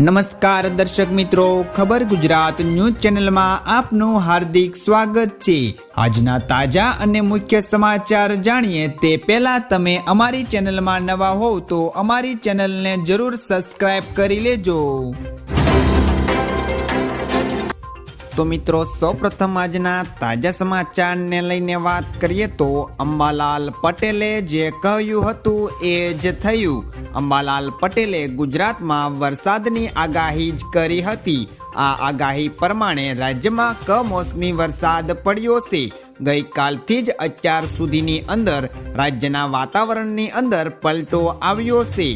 નમસ્કાર દર્શક મિત્રો, ખબર ગુજરાત ન્યૂઝ ચેનલમાં આપનું હાર્દિક સ્વાગત છે। આજના તાજા અને મુખ્ય સમાચાર જાણીએ તે પહેલા તમે અમારી ચેનલમાં નવા હોવ તો અમારી ચેનલને જરૂર સબસ્ક્રાઇબ કરી લેજો। તો મિત્રો, સૌપ્રથમ આજના તાજા સમાચારને લઈને વાત કરીએ તો અંબાલાલ પટેલે જે કહ્યું હતું એ જ થયું। અંબાલાલ પટેલે ગુજરાતમાં વરસાદની આગાહી જ કરી હતી। આ આગાહી પ્રમાણે રાજ્યમાં કમોસમી વરસાદ પડ્યો છે। ગઈકાલથી જ અત્યાર સુધીની અંદર રાજ્યના વાતાવરણની અંદર પલટો આવ્યો છે।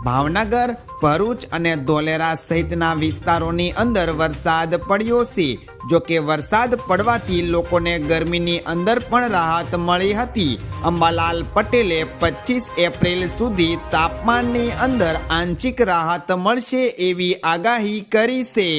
ભાવનગર, ભરૂચ અને ધોલેરા સહિતના વિસ્તારોની અંદર વરસાદ પડ્યો છે। જો કે વરસાદ પડવાથી લોકોને ગરમીની અંદર પણ રાહત મળી હતી। અંબાલાલ પટેલે 25 એપ્રિલ સુધી તાપમાનની અંદર આંશિક રાહત મળશે એવી આગાહી કરી છે।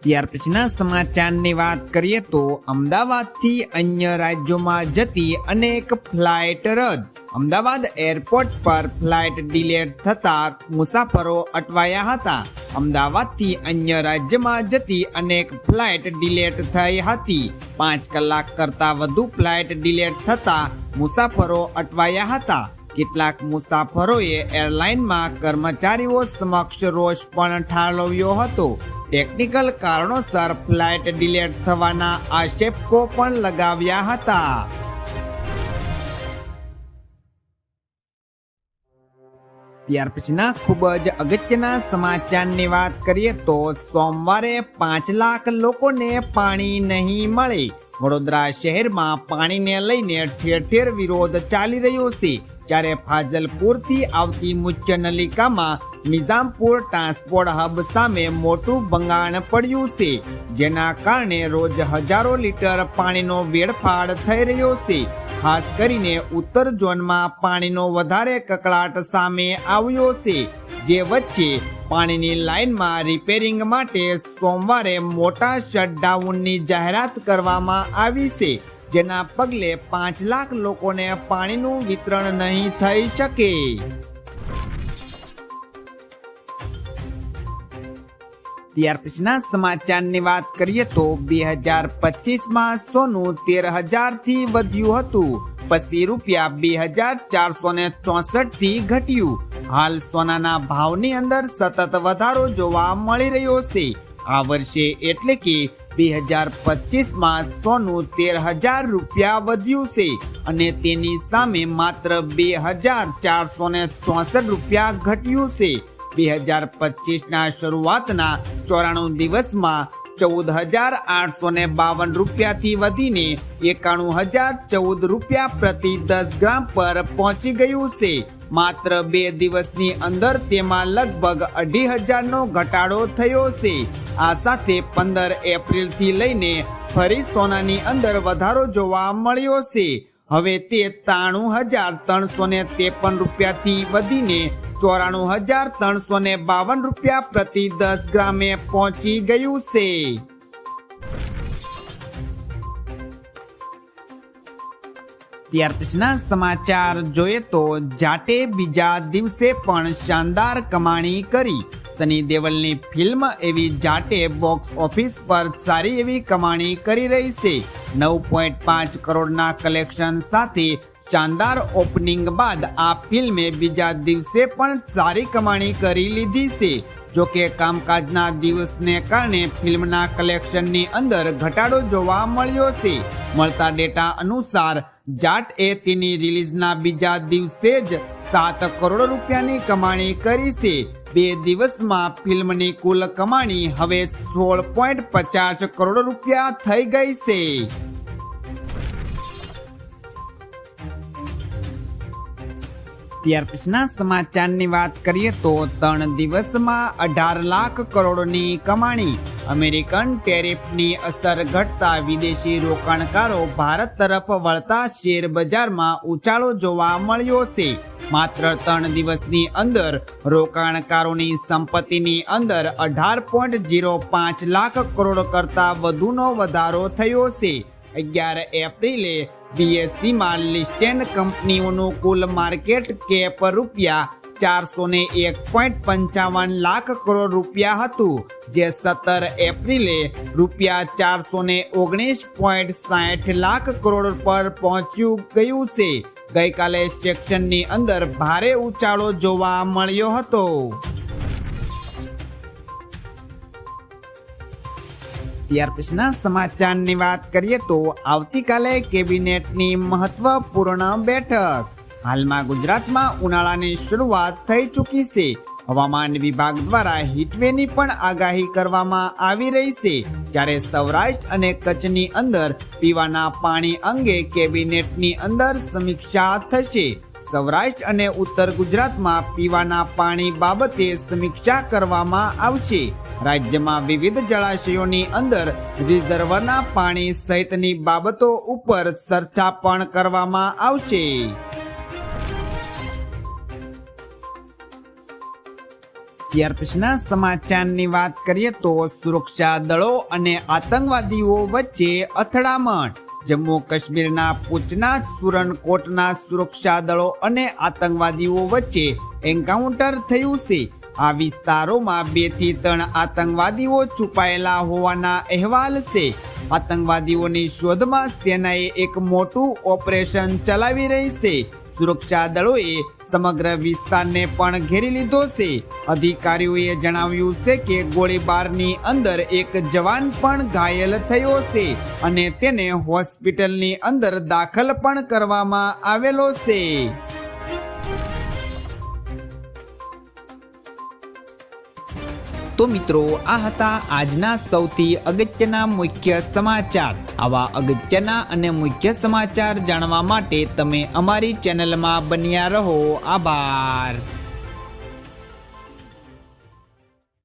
ત્યાર પછીના સમાચારની વાત કરીએ તો અમદાવાદથી અન્ય રાજ્યોમાં જતી અનેક ફ્લાઇટ રદ। અમદાવાદ એરપોર્ટ પર ફ્લાઇટ ડિલેટ થતા મુસાફરો અટવાયા હતા। અમદાવાદથી અન્ય રાજ્યમાં જતી અનેક ફ્લાઇટ ડિલેટ થઈ હતી। 5 કલાક કરતાં વધુ ફ્લાઇટ ડિલેટ થતા મુસાફરો અટવાયા હતા। કેટલાક મુસાફરોએ એરલાઇનમાં કર્મચારીઓ સમક્ષ રોષ પણ ઠાલવ્યો હતો। ટેકનિકલ કારણોસર ફ્લાઇટ ડિલેટ થવાના આક્ષેપો પણ લગાવ્યા હતા। ત્યાર પછીના ખૂબ જ અગત્યના સમાચારની વાત કરીએ તો સોમવારે 5 લાખ લોકોને પાણી નહીં મળે। વડોદરા શહેરમાં પાણીને લઈને ઠેર ઠેર વિરોધ ચાલી રહ્યો છે। જ્યારે ફાજલપુરથી આવતી મુખ્ય નલિકામાં નિઝામપુર ટ્રાન્સપોર્ટ હબ સામે મોટું બંગાણ પડ્યું છે, જેના કારણે રોજ હજારો લીટર પાણીનો વેડફાડ થઈ રહ્યો છે। ખાસ કરીને ઉત્તર ઝોનમાં પાણીનો વધારે કકળાટ સામે આવ્યો છે, જે વચ્ચે પાણીની લાઇનમાં રિપેરિંગ માટે સોમવારે મોટા શટડાઉનની જાહેરાત કરવામાં આવી છે, જેના પગલે 5 લાખ લોકોને પાણીનું વિતરણ નહીં થઈ શકે। ત્યાર પછીના સમાચારની વાત કરીએ તો 2025માં સોનું 13,000થી વધ્યું હતું, પછી રૂપિયા 2,464 થી ઘટ્યું। હાલ સોનાના ભાવની અંદર સતત વધારો જોવા મળી રહ્યો છે। આ વર્ષે એટલે કે 2025માં સોનું 13,000 રૂપિયા વધ્યું છે અને તેની સામે માત્ર 2,464 રૂપિયા ઘટ્યું છે। 2025ના શરૂઆતના 94 દિવસમાં 14,852 રૂપિયાથી વધીને 91,014 રૂપિયા પ્રતિ 10 ગ્રામ પર પહોંચી ગયું છે। માત્ર 2 દિવસની અંદર તેમાં લગભગ 2,500નો ઘટાડો થયો છે। આ સાથે 15 એપ્રિલથી લઈને ફરી સોનાની અંદર વધારો જોવા મળ્યો છે। હવે તે 93,353 રૂપિયાથી વધીને 94,352 રૂપિયા પ્રતિ 10 ગ્રામે પહોંચી ગયું છે। ત્યાર પછીના સમાચાર જોઈએ તો જાટે બીજા દિવસે પણ શાનદાર કમાણી કરી। સની દેવલની ફિલ્મ એવી જાટે બોક્સ ઓફિસ પર સારી એવી કમાણી કરી રહી છે। 9.5 કરોડના કલેક્શન સાથે શાનદાર ઓપનિંગ બાદ આ ફિલ્મે બીજા દિવસે પણ સારી કમાણી કરી લીધી છે। જો કે કામકાજના દિવસને કારણે ફિલ્મના કલેક્શનની અંદર ઘટાડો જોવા મળ્યો છે। મળતા ડેટા અનુસાર જાટ એ તેની રિલીઝના બીજા દિવસે જ 7 કરોડ રૂપિયાની કમાણી કરી છે। 2 દિવસમાં ફિલ્મની કુલ કમાણી હવે 16.50 કરોડ રૂપિયા થઈ ગઈ છે। ત્યાર પછીના સમાચારની વાત કરીએ તો 3 દિવસમાં 18 લાખ કરોડની કમાણી। અમેરિકન ટેરિફની અસર ઘટતા વિદેશી રોકાણકારો ભારત તરફ વળતા શેર બજારમાં ઉછાળો જોવા મળ્યો છે। માત્ર 3 દિવસની અંદર રોકાણકારોની સંપત્તિની અંદર 18.05 લાખ કરોડ કરતાં વધુનો વધારો થયો છે। 11 એપ્રિલે BSE માં લિસ્ટેડ કંપનીઓનું કુલ માર્કેટ કેપ ₹401.55 લાખ કરોડ રૂપિયા હતું, જે 17 એપ્રિલે ₹419.60 લાખ કરોડ પર પહોંચ્યું ગયું છે. ગઈકાલે સેક્શનની અંદર ભારે ઉછાળો જોવા મળ્યો હતો. ત્યાર પછીના સમાચારની વાત કરીએ તો આવતીકાલે કેબિનેટની મહત્વપૂર્ણ બેઠક. હાલમાં ગુજરાતમાં ઉનાળાની શરૂઆત થઈ ચૂકી છે. હવામાન વિભાગ દ્વારા હીટવેવની પણ આગાહી કરવામાં આવી રહી છે. ત્યારે સૌરાષ્ટ્ર અને કચ્છની અંદર પીવાના પાણી અંગે કેબિનેટની અંદર સમીક્ષા થશે. સૌરાષ્ટ્ર અને ઉત્તર ગુજરાતમાં પીવાના પાણી બાબતે સમીક્ષા કરવામાં આવશે. રાજ્યમાં વિવિધ જળાશયોની અંદર રિઝર્વના પાણી સહિતની બાબતો ઉપર ચર્ચા પણ કરવામાં આવશે. ત્યાર પછીના સમાચારની વાત કરીએ તો સુરક્ષા દળો અને આતંકવાદીઓ વચ્ચે અથડામણ. જમ્મુ કાશ્મીરના પૂંચના સુરનકોટના સુરક્ષા દળો અને આતંકવાદીઓ વચ્ચે એન્કાઉન્ટર થયું છે. આ વિસ્તારોમાં 2 થી 3 આતંકવાદીઓ છુપાયેલા હોવાના અહેવાલ છે. આતંકવાદીઓની શોધમાં સેનાએ એક મોટું ઓપરેશન ચલાવી રહી છે. સુરક્ષા દળોએ સમગ્ર વિસ્તારને પણ ઘેરી લીધો છે. અધિકારીઓએ જણાવ્યું છે કે ગોળીબારની અંદર એક જવાન પણ ઘાયલ થયો છે અને તેને હોસ્પિટલની અંદર દાખલ પણ કરવામાં આવેલો છે. તો મિત્રો, આ હતા આજના સૌથી અગત્યના મુખ્ય સમાચાર. આવા અગત્યના અને મુખ્ય સમાચાર જાણવા માટે તમે અમારી ચેનલમાં બન્યા રહો. આભાર.